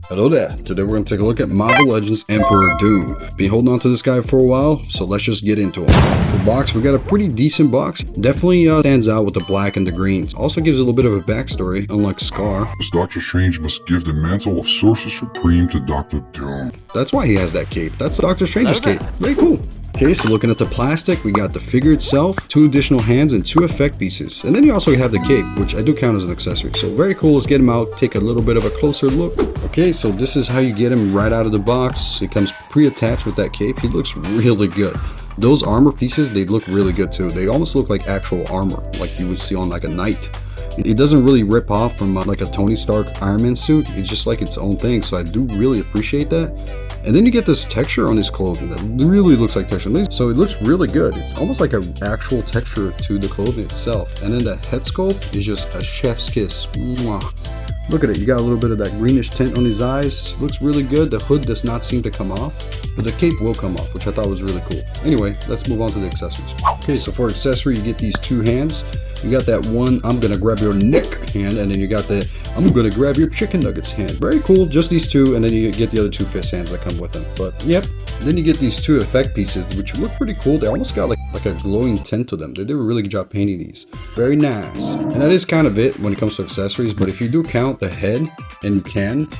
Hello there. Today we're going to take a look at Marvel Legends Emperor Doom. Been holding on to this guy for a while, so let's just get into him. The box, we got a pretty decent box. Definitely stands out with the black and the greens. Also gives a little bit of a backstory, unlike Scar. As Doctor Strange must give the mantle of Sorcerer Supreme to Doctor Doom. That's why he has that cape. That's Doctor Strange's cape. Very cool. Okay, so looking at the plastic, we got the figure itself, 2 additional hands, and 2 effect pieces. And then you also have the cape, which I do count as an accessory. So very cool. Let's get him out, take a little bit of a closer look. Okay, so this is how you get him right out of the box. It comes pre-attached with that cape. He looks really good. Those armor pieces, they look really good too. They almost look like actual armor, like you would see on like a knight. It doesn't really rip off from like a Tony Stark Iron Man suit. It's just like its own thing. So I do really appreciate that. And then you get this texture on his clothing that really looks like texture. So it looks really good. It's almost like an actual texture to the clothing itself. And then the head sculpt is just a chef's kiss. Mwah. Look at it. You got a little bit of that greenish tint on his eyes. Looks really good. The hood does not seem to come off, but the cape will come off, which I thought was really cool. Anyway, let's move on to the accessories. Okay, so for accessory, you get these 2 hands. You got that one, I'm gonna grab your neck hand, and then you got the, I'm gonna grab your chicken nuggets hand. Very cool, just these 2, and then you get the other 2 fist hands that come with them. But yep, then you get these 2 effect pieces, which look pretty cool. They almost got like a glowing tint to them. They did a really good job painting these. Very nice. And that is kind of it when it comes to accessories, but if you do count the head, and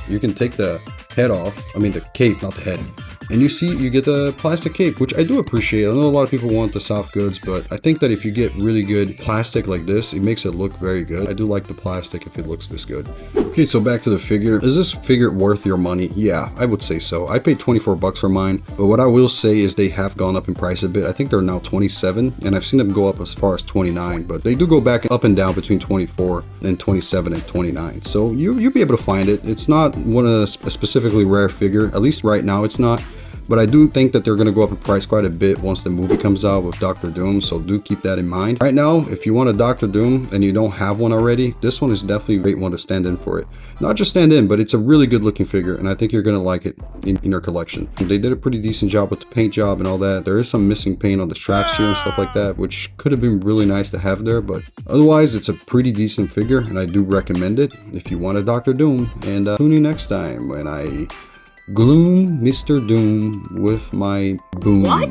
you can take the head off, I mean the cape, not the head. And you see, you get the plastic cape, which I do appreciate. I know a lot of people want the soft goods, but I think that if you get really good plastic like this, it makes it look very good. I do like the plastic if it looks this good. Okay, so back to the figure. Is this figure worth your money? Yeah, I would say so. I paid 24 bucks for mine, but what I will say is they have gone up in price a bit. I think they're now 27, and I've seen them go up as far as 29, but they do go back up and down between 24 and 27 and 29. So you'll be able to find it. It's not a specifically rare figure, at least right now it's not. But I do think that they're going to go up in price quite a bit once the movie comes out with Doctor Doom, so do keep that in mind. Right now, if you want a Doctor Doom and you don't have one already, this one is definitely a great one to stand in for it. Not just stand in, but it's a really good looking figure, and I think you're going to like it in your collection. They did a pretty decent job with the paint job and all that. There is some missing paint on the straps here and stuff like that, which could have been really nice to have there, but otherwise, it's a pretty decent figure, and I do recommend it if you want a Doctor Doom. And tune in next time when I gloom Mr. Doom with my boom. What?